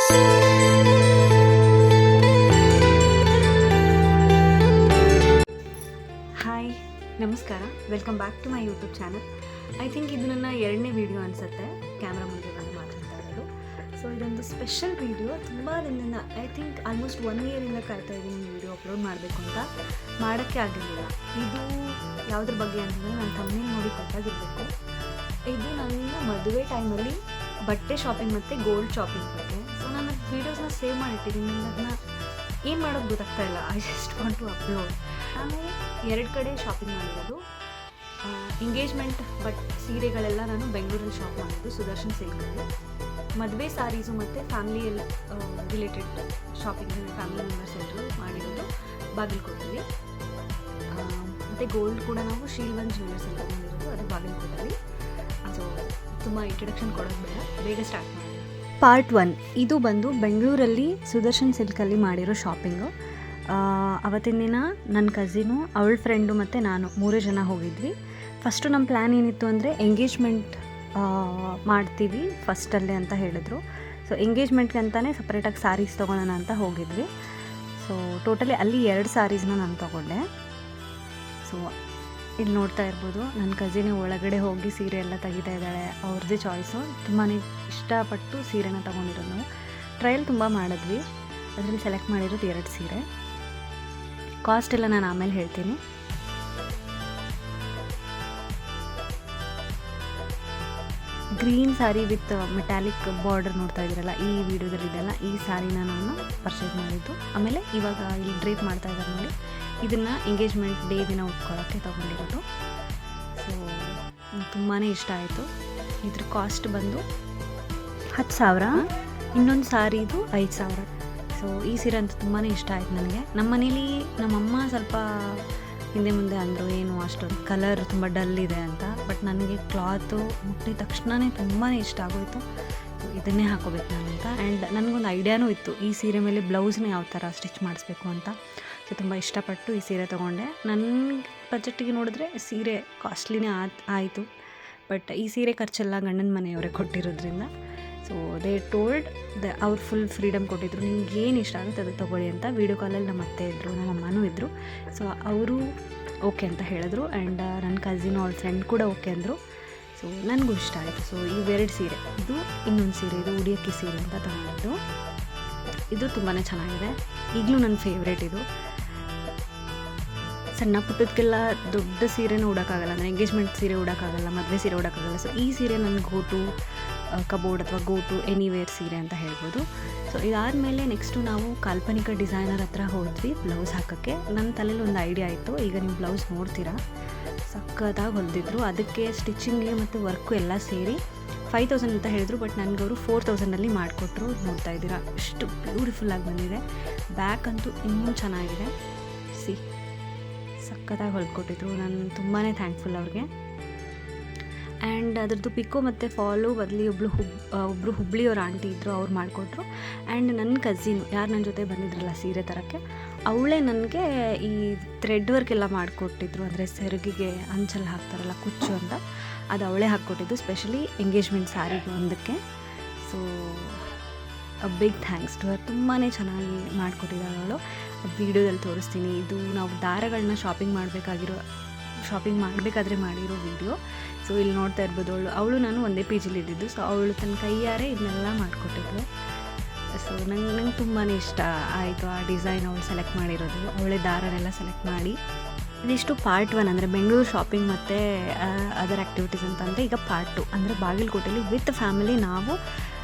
Hi, ನಮಸ್ಕಾರ. Welcome back to my YouTube channel. I think ಇದು ನನ್ನ 2ನೇ ವಿಡಿಯೋ ಅನಿಸುತ್ತೆ ಕ್ಯಾಮ್ರಾ ಮುಂದೆ ಬಂದು ಮಾತಾಡ್ತಾ ಇರೋದು. ಸೊ ಇದೊಂದು ಸ್ಪೆಷಲ್ ವಿಡಿಯೋ. ತುಂಬ ದಿನದಿಂದ ಐ ಥಿಂಕ್ ಆಲ್ಮೋಸ್ಟ್ 1 ಇಯರಿಂದ ಕಾಯ್ತಾ ಇದ್ದೀನಿ ಈ ವಿಡಿಯೋ ಅಪ್ಲೋಡ್ ಮಾಡಬೇಕು ಅಂತ, ಮಾಡೋಕ್ಕೆ ಆಗಿರಲಿಲ್ಲ. ಇದು ಯಾವುದ್ರ ಬಗ್ಗೆ ಅಂತಂದರೆ ನಾನು ತಮ್ಮನೇಲಿ ನೋಡಿ ಕೊಟ್ಟಾಗಿರಬೇಕು. ಇದು ನನ್ನ ಮದುವೆ ಟೈಮಲ್ಲಿ ಬಟ್ಟೆ ಶಾಪಿಂಗ್ ಮತ್ತು ಗೋಲ್ಡ್ ಶಾಪಿಂಗ್ ಬಗ್ಗೆ. ಸೊ ನಾನು ವೀಡಿಯೋಸ್ನ ಸೇವ್ ಮಾಡಿಟ್ಟಿದ್ದೀನಿ. ಅದನ್ನ ಏನು ಮಾಡೋದು ಗೊತ್ತಾಗ್ತಾ ಇಲ್ಲ. I just want to upload. ನಾನು 2 ಕಡೆ ಶಾಪಿಂಗ್ ಮಾಡಿರೋದು. ಎಂಗೇಜ್ಮೆಂಟ್ ಸೀರೆಗಳೆಲ್ಲ ನಾನು ಬೆಂಗಳೂರಲ್ಲಿ ಶಾಪ್ ಮಾಡಿದ್ದು ಸುದರ್ಶನ್ ಸಿಲ್ಕಲ್ಲಿ. ಮದುವೆ ಸಾರೀಸು ಮತ್ತು ಫ್ಯಾಮಿಲಿಯಲ್ಲಿ ರಿಲೇಟೆಡ್ ಶಾಪಿಂಗ್ ಫ್ಯಾಮಿಲಿ ಮೆಂಬರ್ಸ್ ಎಲ್ಲರೂ ಮಾಡಿರೋದು ಬಾಗಲಕೋಟೆಯಲ್ಲಿ. ಮತ್ತು ಗೋಲ್ಡ್ ಕೂಡ ನಾವು ಶೀಲ್ವನ್ ಜ್ಯುವೆಲ್ಲರ್ಸ್ ಅಂತ ಮಾಡಿರೋದು, ಅದು ಬಾಗಲಕೋಟೆಯಲ್ಲಿ. ಸೊ ತುಂಬ ಇಂಟ್ರಡಕ್ಷನ್ ಕೊಡೋದು ಬೇಗ ಸ್ಟಾರ್ಟ್ ಮಾಡೋಣ. ಪಾರ್ಟ್ 1 ಇದು ಬಂದು ಬೆಂಗಳೂರಲ್ಲಿ ಸುದರ್ಶನ್ ಸಿಲ್ಕಲ್ಲಿ ಮಾಡಿರೋ ಶಾಪಿಂಗು. ಅವತ್ತಿನ ದಿನ ನನ್ನ ಕಸಿನು, ಅವಳ ಫ್ರೆಂಡು ಮತ್ತು ನಾನು 3 ಜನ ಹೋಗಿದ್ವಿ. ಫಸ್ಟು ನಮ್ಮ ಪ್ಲ್ಯಾನ್ ಏನಿತ್ತು ಅಂದರೆ ಎಂಗೇಜ್ಮೆಂಟ್ ಮಾಡ್ತೀವಿ ಫಸ್ಟಲ್ಲೇ ಅಂತ ಹೇಳಿದ್ರು. ಸೊ ಎಂಗೇಜ್ಮೆಂಟ್ಗೆ ಅಂತಲೇ ಸಪ್ರೇಟಾಗಿ ಸ್ಯಾರೀಸ್ ತೊಗೊಳ್ಳೋಣ ಅಂತ ಹೋಗಿದ್ವಿ. ಸೊ ಟೋಟಲಿ ಅಲ್ಲಿ 2 ಸ್ಯಾರೀಸ್ನ ನಾನು ತೊಗೊಂಡೆ. ಸೊ ಇಲ್ಲಿ ನೋಡ್ತಾ ಇರ್ಬೋದು, ನನ್ನ ಕಸಿನೇ ಒಳಗಡೆ ಹೋಗಿ ಸೀರೆ ಎಲ್ಲ ತೆಗಿತಾ ಇದ್ದಾಳೆ. ಅವ್ರದ್ದೇ ಚಾಯ್ಸು. ತುಂಬಾ ಇಷ್ಟಪಟ್ಟು ಸೀರೆನ ತೊಗೊಂಡಿರೋದು ನಾವು. ಟ್ರಯಲ್ ತುಂಬ ಮಾಡಿದ್ವಿ. ಅದರಲ್ಲಿ ಸೆಲೆಕ್ಟ್ ಮಾಡಿರೋದು 2 ಸೀರೆ. ಕಾಸ್ಟ್ ಎಲ್ಲ ನಾನು ಆಮೇಲೆ ಹೇಳ್ತೀನಿ. Green sari with metallic border ನೋಡ್ತಾ ಇದ್ದೀರಲ್ಲ, ಈ ವಿಡಿಯೋದಲ್ಲಿ ಇದೆಲ್ಲ ಈ ಸ್ಯಾರಿನ ನಾನು ಪರ್ಚೇಸ್ ಮಾಡಿದ್ದು. ಆಮೇಲೆ ಇವಾಗ ಇಲ್ಲಿ ಡ್ರೇಪ್ ಮಾಡ್ತಾ ಇದ್ದಾರೆ ನೋಡಿ, ಇದನ್ನು ಎಂಗೇಜ್ಮೆಂಟ್ ಡೇ ದಿನ ಉಟ್ಕೊಳ್ಳೋಕ್ಕೆ ತೊಗೊಂಡಿರೋದು. ಸೊ ತುಂಬಾ ಇಷ್ಟ ಆಯಿತು. ಇದ್ರ ಕಾಸ್ಟ್ ಬಂದು 10,000. ಇನ್ನೊಂದು ಸ್ಯಾರಿದು 5,000. ಸೊ ಈ ಸೀರೆ ಅಂತೂ ತುಂಬಾ ಇಷ್ಟ ಆಯಿತು ನನಗೆ. ನಮ್ಮ ಮನೇಲಿ ನಮ್ಮಮ್ಮ ಸ್ವಲ್ಪ ಹಿಂದೆ ಮುಂದೆ ಅಂದರು, ಏನು ಅಷ್ಟೊಂದು ಕಲರ್ ತುಂಬ ಡಲ್ ಇದೆ ಅಂತ. ಬಟ್ ನನಗೆ ಕ್ಲಾತು ಮುಟ್ಟಿದ ತಕ್ಷಣವೇ ತುಂಬಾ ಇಷ್ಟ ಆಗೋಯಿತು. ಇದನ್ನೇ ಹಾಕೋಬೇಕು ನಾನು ಅಂತ. ಆ್ಯಂಡ್ ನನಗೊಂದು ಐಡಿಯಾನೂ ಇತ್ತು ಈ ಸೀರೆ ಮೇಲೆ ಬ್ಲೌಸ್ನ ಯಾವ ಥರ ಸ್ಟಿಚ್ ಮಾಡಿಸ್ಬೇಕು ಅಂತ. ಸೊ ತುಂಬ ಇಷ್ಟಪಟ್ಟು ಈ ಸೀರೆ ತೊಗೊಂಡೆ. ನನ್ನ ಬಜೆಟ್ಟಿಗೆ ನೋಡಿದ್ರೆ ಸೀರೆ ಕಾಸ್ಟ್ಲಿನೇ ಆಯಿತು. ಬಟ್ ಈ ಸೀರೆ ಖರ್ಚೆಲ್ಲ ಗಂಡನ ಮನೆಯವರೇ ಕೊಟ್ಟಿರೋದ್ರಿಂದ ಸೊ ದೇ ಟೋಲ್ಡ್ ಅವ್ರು ಫುಲ್ ಫ್ರೀಡಮ್ ಕೊಟ್ಟಿದ್ರು, ನಿಮ್ಗೆ ಏನು ಇಷ್ಟ ಆಗುತ್ತೆ ಅದು ತೊಗೊಳ್ಳಿ ಅಂತ. ವೀಡಿಯೋ ಕಾಲಲ್ಲಿ ನಮ್ಮ ಅತ್ತೆ ಇದ್ದರು, ನಮ್ಮ ಅಮ್ಮನೂ ಇದ್ದರು. ಸೊ ಅವರು ಓಕೆ ಅಂತ ಹೇಳಿದ್ರು. ಆ್ಯಂಡ್ ನನ್ನ ಕಸಿನು ಅವ್ಳ ಫ್ರೆಂಡ್ ಕೂಡ ಓಕೆ ಅಂದರು. ಸೊ ನನಗೂ ಇಷ್ಟ ಆಯಿತು. ಸೊ ಈ 2 ಸೀರೆ, ಇದು ಇನ್ನೊಂದು ಸೀರೆ, ಇದು ಉಡಿಯಕ್ಕಿ ಸೀರೆ ಅಂತ ತಗೊಂಡಿದ್ದು. ಇದು ತುಂಬಾ ಚೆನ್ನಾಗಿದೆ. ಈಗಲೂ ನನ್ನ ಫೇವ್ರೇಟ್ ಇದು. ಸಣ್ಣ ಪುಟ್ಟದಕ್ಕೆಲ್ಲ ದೊಡ್ಡ ಸೀರೆನೂ ಉಡೋಕ್ಕಾಗಲ್ಲ, ಅಂದರೆ ಎಂಗೇಜ್ಮೆಂಟ್ ಸೀರೆ ಉಡೋಕ್ಕಾಗಲ್ಲ, ಮದುವೆ ಸೀರೆ ಉಡೋಕ್ಕಾಗಲ್ಲ. ಸೊ ಈ ಸೀರೆ ನನ್ನ ಗೋಟು ಕಬೋರ್ಡ್ ಅಥವಾ ಗೋಟು ಎನಿವೇರ್ ಸೀರೆ ಅಂತ ಹೇಳ್ಬೋದು. ಸೊ ಇದಾದಮೇಲೆ ನೆಕ್ಸ್ಟು ನಾವು ಕಾಲ್ಪನಿಕ ಡಿಸೈನರ್ ಹತ್ರ ಹೋದ್ವಿ ಬ್ಲೌಸ್ ಹಾಕೋಕ್ಕೆ. ನನ್ನ ತಲೆಯಲ್ಲಿ ಒಂದು ಐಡಿಯಾ ಆಯಿತು. ಈಗ ನೀವು ಬ್ಲೌಸ್ ನೋಡ್ತೀರಾ, ಸಕ್ಕತ್ತಾಗಿ ಹೊಲಿದಿದ್ರು. ಅದಕ್ಕೆ ಸ್ಟಿಚಿಂಗ್ಗೆ ಮತ್ತು ವರ್ಕು ಎಲ್ಲ ಸೇರಿ 5,000 ಅಂತ ಹೇಳಿದ್ರು. ಬಟ್ ನನಗವರು 4,000ಅಲ್ಲಿ ಮಾಡಿಕೊಟ್ರು. ನೋಡ್ತಾ ಇದ್ದೀರಾ ಎಷ್ಟು ಬ್ಯೂಟಿಫುಲ್ಲಾಗಿ ಬಂದಿದೆ. ಬ್ಯಾಕ್ ಅಂತೂ ಇನ್ನೂ ಚೆನ್ನಾಗಿದೆ. ಸಕ್ಕತ್ತಾಗಿ ಹೊಲ್ಕೊಟ್ಟಿದ್ರು. ನಾನು ತುಂಬಾ ಥ್ಯಾಂಕ್ಫುಲ್ ಅವ್ರಿಗೆ. ಆ್ಯಂಡ್ ಅದ್ರದ್ದು ಪಿಕೋ ಮತ್ತು ಫಾಲು ಬದಲಿ ಒಬ್ಬರು ಹುಬ್ಳಿಯವ್ರ ಆಂಟಿ ಇದ್ದರು, ಅವ್ರು ಮಾಡಿಕೊಟ್ರು. ಆ್ಯಂಡ್ ನನ್ನ ಕಸಿನು ಯಾರು ನನ್ನ ಜೊತೆ ಬಂದಿದ್ರಲ್ಲ ಸೀರೆ ತರೋಕ್ಕೆ, ಅವಳೇ ನನಗೆ ಈ ಥ್ರೆಡ್ ವರ್ಕ್ ಎಲ್ಲ ಮಾಡಿಕೊಟ್ಟಿದ್ರು. ಅಂದರೆ ಸೆರಗಿಗೆ ಅಂಚಲ್ಲಿ ಹಾಕ್ತಾರಲ್ಲ ಕುಚ್ಚು ಅಂತ, ಅದು ಅವಳೇ ಹಾಕ್ಕೊಟ್ಟಿದ್ದು ಸ್ಪೆಷಲಿ ಎಂಗೇಜ್ಮೆಂಟ್ ಸ್ಯಾರಿಗೆ ಒಂದಕ್ಕೆ. So big thanks to her. ತುಂಬಾ ಚೆನ್ನಾಗಿ ಮಾಡಿಕೊಟ್ಟಿದ್ದಾಳೆ ಅವಳು. ವೀಡಿಯೋದಲ್ಲಿ ತೋರಿಸ್ತೀನಿ. ಇದು ನಾವು ದಾರಗಳನ್ನ ಶಾಪಿಂಗ್ ಮಾಡಬೇಕಾದ್ರೆ ಮಾಡಿರೋ ವಿಡಿಯೋ. ಸೊ ಇಲ್ಲಿ ನೋಡ್ತಾ ಇರ್ಬೋದು, ಅವಳು ನಾನು ಒಂದೇ ಪೇಜಲ್ಲಿ ಇದ್ದಿದ್ದು. ಸೊ ಅವಳು ತನ್ನ ಕೈಯಾರೆ ಇದನ್ನೆಲ್ಲ ಮಾಡಿಕೊಟ್ಟಿದ್ಳು. ಸೊ ನಂಗೆ ತುಂಬಾ ಇಷ್ಟ ಆಯಿತು ಆ ಡಿಸೈನ್ ಅವಳು ಸೆಲೆಕ್ಟ್ ಮಾಡಿರೋದು. ಅವಳೇ ದಾರನೆಲ್ಲ ಸೆಲೆಕ್ಟ್ ಮಾಡಿ. ಇದಿಷ್ಟು ಪಾರ್ಟ್ 1 ಅಂದರೆ ಬೆಂಗಳೂರು ಶಾಪಿಂಗ್ ಮತ್ತು ಅದರ್ ಆ್ಯಕ್ಟಿವಿಟೀಸ್ ಅಂತಂದರೆ. ಈಗ ಪಾರ್ಟ್ 2 ಅಂದರೆ ಬಾಗಲಕೋಟೆಯಲ್ಲಿ ವಿತ್ ಫ್ಯಾಮಿಲಿ ನಾವು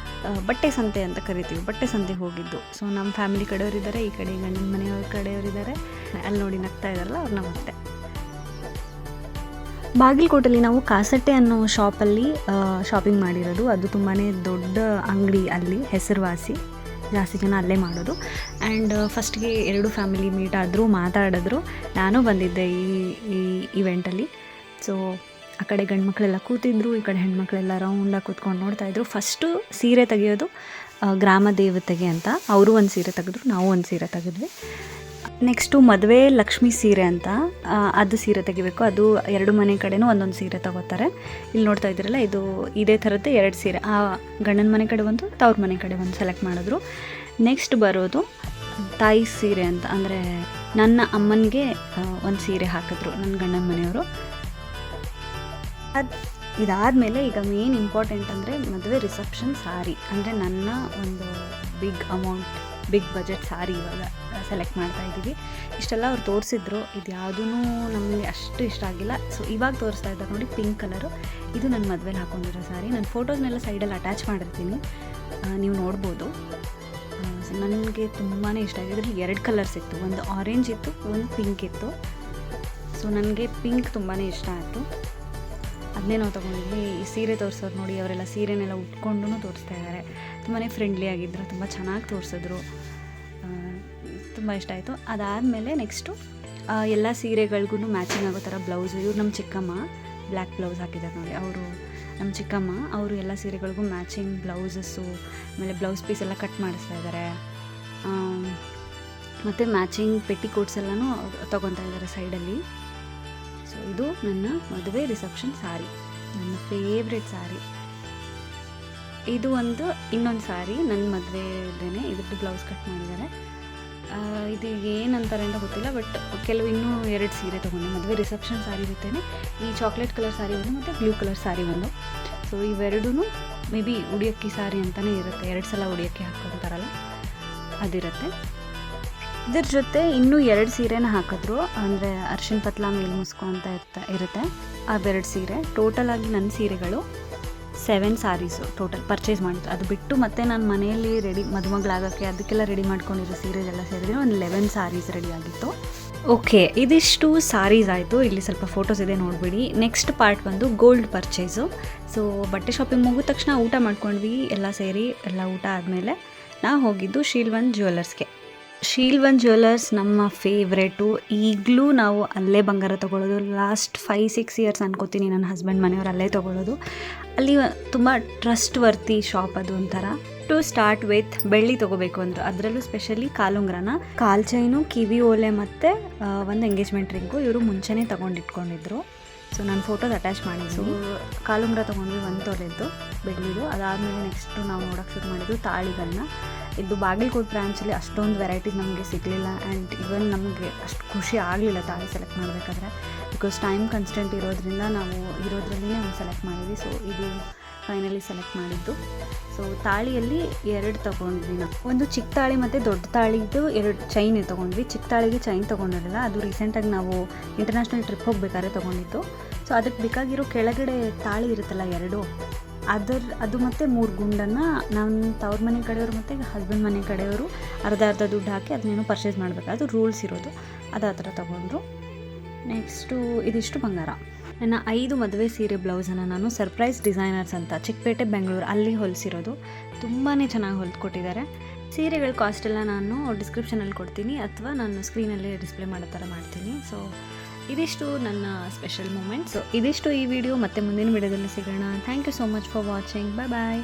ಬಟ್ಟೆ ಸಂತೆ ಅಂತ ಕರಿತೀವಿ, ಬಟ್ಟೆ ಸಂತೆಗೆ ಹೋಗಿದ್ದು. ಸೊ ನಮ್ಮ ಫ್ಯಾಮಿಲಿ ಕಡೆಯವರಿದ್ದಾರೆ, ಈ ಕಡೆ ಗಂಡನ ಮನೆಯವ್ರ ಕಡೆಯವರಿದ್ದಾರೆ. ಅಲ್ಲಿ ನೋಡಿ ನಗ್ತಾ ಇದ್ದಾರಲ್ಲ ಅವ್ರು ನಮ್ಮ ಅತ್ತೆ. ಬಾಗಲಕೋಟೆಯಲ್ಲಿ ನಾವು ಕಾಸಟ್ಟೆ ಅನ್ನೋ ಶಾಪಲ್ಲಿ ಶಾಪಿಂಗ್ ಮಾಡಿರೋದು. ಅದು ತುಂಬಾ ದೊಡ್ಡ ಅಂಗಡಿ, ಅಲ್ಲಿ ಹೆಸರುವಾಸಿ, ಜಾಸ್ತಿ ಜನ ಅಲ್ಲೇ ಮಾಡೋದು. ಆ್ಯಂಡ್ ಫಸ್ಟ್ಗೆ 2 ಫ್ಯಾಮಿಲಿ ಮೀಟ್ ಆದರೂ ಮಾತಾಡಿದ್ರು. ನಾನು ಬಂದಿದ್ದೆ ಈ ಇವೆಂಟಲ್ಲಿ. ಸೊ ಆ ಕಡೆ ಗಂಡು ಮಕ್ಕಳೆಲ್ಲ ಕೂತಿದ್ರು, ಈ ಕಡೆ ಹೆಣ್ಮಕ್ಳೆಲ್ಲ ರೌಂಡಾಗಿ ಕೂತ್ಕೊಂಡು ನೋಡ್ತಾಯಿದ್ರು. ಫಸ್ಟು ಸೀರೆ ತೆಗೆಯೋದು ಗ್ರಾಮ ದೇವತೆಗೆ ಅಂತ ಅವರು ಒಂದು ಸೀರೆ ತೆಗೆದ್ರು, ನಾವು ಒಂದು ಸೀರೆ ತೆಗೆದ್ವಿ. ನೆಕ್ಸ್ಟು ಮದುವೆ ಲಕ್ಷ್ಮೀ ಸೀರೆ ಅಂತ ಅದು ಸೀರೆ ತೆಗಿಬೇಕು. ಅದು 2 ಮನೆ ಕಡೆನೂ ಒಂದೊಂದು ಸೀರೆ ತಗೋತಾರೆ. ಇಲ್ಲಿ ನೋಡ್ತಾ ಇದ್ದೀರಲ್ಲ, ಇದು ಇದೇ ಥರದ್ದೇ 2 ಸೀರೆ, ಆ ಗಂಡನ ಮನೆ ಕಡೆ ಒಂದು, ತವ್ರ ಮನೆ ಕಡೆ ಒಂದು ಸೆಲೆಕ್ಟ್ ಮಾಡಿದ್ರು. ನೆಕ್ಸ್ಟ್ ಬರೋದು ತಾಯಿ ಸೀರೆ ಅಂತ, ಅಂದರೆ ನನ್ನ ಅಮ್ಮನಿಗೆ ಒಂದು ಸೀರೆ ಹಾಕಿದ್ರು ನನ್ನ ಗಂಡನ ಮನೆಯವರು. ಇದಾದಮೇಲೆ ಈಗ ಮೇನ್ ಇಂಪಾರ್ಟೆಂಟ್ ಅಂದರೆ ಮದುವೆ ರಿಸೆಪ್ಷನ್ ಸಾರಿ, ಅಂದರೆ ನನ್ನ ಒಂದು ಬಿಗ್ ಬಜೆಟ್ ಸಾರಿ ಇವಾಗ ಸೆಲೆಕ್ಟ್ ಮಾಡ್ತಾ ಇದ್ದೀವಿ. ಇಷ್ಟೆಲ್ಲ ಅವ್ರು ತೋರಿಸಿದ್ರು, ಇದು ಯಾವುದೂ ನಮಗೆ ಅಷ್ಟು ಇಷ್ಟ ಆಗಿಲ್ಲ. ಸೊ ಇವಾಗ ತೋರಿಸ್ತಾ ಇದ್ದಾರೆ ನೋಡಿ, ಪಿಂಕ್ ಕಲರು, ಇದು ನನ್ನ ಮದುವೆಲಿ ಹಾಕ್ಕೊಂಡಿರೋ ಸಾರಿ. ನಾನು ಫೋಟೋಸ್ನೆಲ್ಲ ಸೈಡಲ್ಲಿ ಅಟ್ಯಾಚ್ ಮಾಡಿರ್ತೀನಿ, ನೀವು ನೋಡ್ಬೋದು. ನನಗೆ ತುಂಬಾ ಇಷ್ಟ ಆಗಿದೆ. ಇದರಲ್ಲಿ 2 ಕಲರ್ಸ್ ಇತ್ತು, ಒಂದು ಆರೆಂಜ್ ಇತ್ತು, ಒಂದು ಪಿಂಕ್ ಇತ್ತು. ಸೊ ನನಗೆ ಪಿಂಕ್ ತುಂಬಾ ಇಷ್ಟ ಆಯಿತು, ಅದನ್ನೇ ನಾವು ತೊಗೊಂಡಿದ್ವಿ. ಈ ಸೀರೆ ತೋರಿಸೋರು ನೋಡಿ, ಅವರೆಲ್ಲ ಸೀರೆನೆಲ್ಲ ಉಟ್ಕೊಂಡು ತೋರಿಸ್ತಾ ಇದ್ದಾರೆ. ತುಂಬಾ ಫ್ರೆಂಡ್ಲಿ ಆಗಿದ್ದರು, ತುಂಬ ಚೆನ್ನಾಗಿ ತೋರಿಸಿದ್ರು, ತುಂಬ ಇಷ್ಟ ಆಯಿತು. ಅದಾದಮೇಲೆ ನೆಕ್ಸ್ಟು ಎಲ್ಲ ಸೀರೆಗಳಿಗೂ ಮ್ಯಾಚಿಂಗ್ ಆಗೋ ಥರ ಬ್ಲೌಸು. ಇವ್ರು ನಮ್ಮ ಚಿಕ್ಕಮ್ಮ ಬ್ಲ್ಯಾಕ್ ಬ್ಲೌಸ್ ಹಾಕಿದ್ದಾರೆ ನೋಡಿ, ಅವರು ನಮ್ಮ ಚಿಕ್ಕಮ್ಮ, ಅವರು ಎಲ್ಲ ಸೀರೆಗಳಿಗೂ ಮ್ಯಾಚಿಂಗ್ ಬ್ಲೌಸಸ್ಸು, ಆಮೇಲೆ ಬ್ಲೌಸ್ ಪೀಸ್ ಎಲ್ಲ ಕಟ್ ಮಾಡಿಸ್ತಾ ಇದ್ದಾರೆ. ಮತ್ತು ಮ್ಯಾಚಿಂಗ್ ಪೆಟ್ಟಿಕೋಟ್ಸ್ ಎಲ್ಲನೂ ತೊಗೊತಾ ಇದ್ದಾರೆ ಸೈಡಲ್ಲಿ. ಸೊ ಇದು ನನ್ನ ಮದುವೆ ರಿಸೆಪ್ಷನ್ ಸಾರಿ, ನನ್ನ ಫೇವ್ರೆಟ್ ಸಾರಿ. ಇದು ಇನ್ನೊಂದು ಸಾರಿ ನನ್ನ ಮದುವೆದೇನೆ, ಇದ್ರದ್ದು ಬ್ಲೌಸ್ ಕಟ್ ಮಾಡಿದ್ದಾರೆ. ಇದು ಏನಂತಾರೆ ಅಂತ ಗೊತ್ತಿಲ್ಲ, ಬಟ್ ಕೆಲವು ಇನ್ನೂ 2 ಸೀರೆ ತೊಗೊಂಡೆ ಮದುವೆ ರಿಸೆಪ್ಷನ್ ಸಾರಿ ಜೊತೆನೆ. ಈ ಚಾಕ್ಲೇಟ್ ಕಲರ್ ಸಾರಿ ಒಂದು ಮತ್ತು ಬ್ಲೂ ಕಲರ್ ಸಾರಿ ಒಂದು. ಸೊ ಇವೆರಡೂ ಮೇ ಬಿ ಉಡಿಯಕ್ಕಿ ಸಾರಿ ಅಂತಲೇ ಇರುತ್ತೆ, 2 ಸಲ ಉಡಿಯಕ್ಕಿ ಹಾಕ್ಕೊತಾರಲ್ಲ ಅದಿರುತ್ತೆ. ಇದ್ರ ಜೊತೆ ಇನ್ನೂ 2 ಸೀರೆನ ಹಾಕಿದ್ರು, ಅಂದರೆ ಅರ್ಶಿನ ಪತ್ಲ ಮೇಲ್ ಮುಸ್ಕೊ ಅಂತ ಇರುತ್ತೆ, ಅವೆರಡು ಸೀರೆ. ಟೋಟಲಾಗಿ ನನ್ನ ಸೀರೆಗಳು 7 ಸಾರೀಸು ಟೋಟಲ್ ಪರ್ಚೇಸ್ ಮಾಡಿದ್ದು. ಅದು ಬಿಟ್ಟು ಮತ್ತೆ ನಾನು ಮನೆಯಲ್ಲಿ ಮದುಮಗಳಾಗೋಕ್ಕೆ ಅದಕ್ಕೆಲ್ಲ ರೆಡಿ ಮಾಡ್ಕೊಂಡಿರೋ ಸೀರೆಗೆಲ್ಲ ಸೇರಿದ್ರೆ ಒಂದು 11 ಸಾರೀಸ್ ರೆಡಿ ಆಗಿತ್ತು. ಓಕೆ, ಇದಿಷ್ಟು ಸಾರೀಸ್ ಆಯಿತು. ಇಲ್ಲಿ ಸ್ವಲ್ಪ ಫೋಟೋಸ್ ಇದೆ ನೋಡಿಬಿಡಿ. ನೆಕ್ಸ್ಟ್ ಪಾರ್ಟ್ ಬಂದು ಗೋಲ್ಡ್ ಪರ್ಚೇಸು. ಸೊ ಬಟ್ಟೆ ಶಾಪಿಂಗ್ ಮುಗಿದ ತಕ್ಷಣ ಊಟ ಮಾಡ್ಕೊಂಡ್ವಿ ಎಲ್ಲ ಸೇರಿ. ಎಲ್ಲ ಊಟ ಆದಮೇಲೆ ನಾವು ಹೋಗಿದ್ದು ಶೀಲ್ವನ್ ಜ್ಯುವೆಲ್ಲರ್ಸ್ಗೆ. ಶೀಲ್ವನ್ ಜ್ಯುವೆಲ್ಲರ್ಸ್ ನಮ್ಮ ಫೇವ್ರೇಟು. ಈಗಲೂ ನಾವು ಅಲ್ಲೇ ಬಂಗಾರ ತೊಗೊಳ್ಳೋದು. ಲಾಸ್ಟ್ 5-6 ಇಯರ್ಸ್ ಅನ್ಕೋತೀನಿ ನನ್ನ ಹಸ್ಬೆಂಡ್ ಮನೆಯವರು ಅಲ್ಲೇ ತೊಗೊಳ್ಳೋದು. ಅಲ್ಲಿ ತುಂಬ ಟ್ರಸ್ಟ್ ವರ್ತಿ ಶಾಪ್ ಅದು ಒಂಥರ. ಟು ಸ್ಟಾರ್ಟ್ ವಿತ್ ಬೆಳ್ಳಿ ತೊಗೋಬೇಕು ಅಂದರು, ಅದರಲ್ಲೂ ಸ್ಪೆಷಲಿ ಕಾಲುಂಗ್ರನ, ಕಾಲ್ ಚೈನು, ಕಿವಿ ಓಲೆ ಮತ್ತು ಒಂದು ಎಂಗೇಜ್ಮೆಂಟ್ ರಿಂಗು ಇವರು ಮುಂಚೆನೇ ತೊಗೊಂಡಿಟ್ಕೊಂಡಿದ್ರು. ಸೊ ನಾನು ಫೋಟೋಸ್ ಅಟ್ಯಾಚ್ ಮಾಡಿದ್ದು. ಕಾಲುಂಗ್ರ ತೊಗೊಂಡ್ವಿ 1 ತೊಲೆದ್ದು ಬೆಳ್ಳಿದು. ಅದಾದಮೇಲೆ ನೆಕ್ಸ್ಟು ನಾವು ನೋಡೋಕ್ಕೆ ಶುರು ಮಾಡಿದ್ದು ತಾಳಿಗಳನ್ನ. ಇದು ಬಾಗಲಕೋಟೆ ಬ್ರಾಂಚಲ್ಲಿ ಅಷ್ಟೊಂದು ವೆರೈಟೀಸ್ ನಮಗೆ ಸಿಗಲಿಲ್ಲ, ಆ್ಯಂಡ್ ಇವನ್ ನಮಗೆ ಅಷ್ಟು ಖುಷಿ ಆಗಲಿಲ್ಲ ತಾಳಿ ಸೆಲೆಕ್ಟ್ ಮಾಡಬೇಕಾದ್ರೆ, ಬಿಕಾಸ್ ಟೈಮ್ ಕನ್ಸ್ಟೆಂಟ್ ಇರೋದ್ರಿಂದ ನಾವು ಇರೋದ್ರಲ್ಲೇ ಒಂದು ಸೆಲೆಕ್ಟ್ ಮಾಡಿದ್ವಿ. ಸೊ ಇದು ಫೈನಲಿ ಸೆಲೆಕ್ಟ್ ಮಾಡಿದ್ದು. ಸೊ ತಾಳಿಯಲ್ಲಿ 2 ತೊಗೊಂಡ್ವಿ ನಾವು, ಒಂದು ಚಿಕ್ಕ ತಾಳಿ ಮತ್ತು ದೊಡ್ಡ ತಾಳಿದು 2 ಚೈನ್ ತೊಗೊಂಡ್ವಿ. ಚಿಕ್ಕ ತಾಳಿಗೆ ಚೈನ್ ತೊಗೊಂಡಿರಲಿಲ್ಲ, ಅದು ರೀಸೆಂಟಾಗಿ ನಾವು ಇಂಟರ್ನ್ಯಾಷನಲ್ ಟ್ರಿಪ್ ಹೋಗ್ಬೇಕಾದ್ರೆ ತೊಗೊಂಡಿದ್ದು. ಸೊ ಅದಕ್ಕೆ ಬೇಕಾಗಿರೋ ಕೆಳಗಡೆ ತಾಳಿ ಇರುತ್ತಲ್ಲ 2, ಅದು ಮತ್ತು 3 ಗುಂಡನ್ನು ನಮ್ಮ ತವ್ರ ಮನೆ ಕಡೆಯವರು ಮತ್ತು ಹಸ್ಬೆಂಡ್ ಮನೆ ಕಡೆಯವರು ಅರ್ಧ ದುಡ್ಡು ಹಾಕಿ ಅದನ್ನೇನೋ ಪರ್ಚೇಸ್ ಮಾಡಬೇಕು, ಅದು ರೂಲ್ಸ್ ಇರೋದು, ಅದು ಆ ಥರ ತೊಗೊಂಡ್ರು. ನೆಕ್ಸ್ಟು ಇದಿಷ್ಟು ಬಂಗಾರ. ನನ್ನ 5 ಮದುವೆ ಸೀರೆ ಬ್ಲೌಸನ್ನು ನಾನು ಸರ್ಪ್ರೈಸ್ ಡಿಸೈನರ್ಸ್ ಅಂತ ಚಿಕ್ಕಪೇಟೆ ಬೆಂಗಳೂರು ಅಲ್ಲಿ ಹೊಲಿಸಿರೋದು. ತುಂಬಾ ಚೆನ್ನಾಗಿ ಹೊಲಿದ್ಕೊಟ್ಟಿದ್ದಾರೆ. ಸೀರೆಗಳ ಕಾಸ್ಟೆಲ್ಲ ನಾನು ಡಿಸ್ಕ್ರಿಪ್ಷನಲ್ಲಿ ಕೊಡ್ತೀನಿ, ಅಥವಾ ನಾನು ಸ್ಕ್ರೀನಲ್ಲೇ ಡಿಸ್ಪ್ಲೇ ಮಾಡೋ ಥರ ಮಾಡ್ತೀನಿ. ಸೊ ಇದಿಷ್ಟು ನನ್ನ ಸ್ಪೆಷಲ್ ಮೂಮೆಂಟ್ಸ್. ಇದಿಷ್ಟು ಈ ವಿಡಿಯೋ. ಮತ್ತೆ ಮುಂದಿನ ವಿಡಿಯೋದಲ್ಲಿ ಸಿಗೋಣ. Thank you so much for watching. Bye.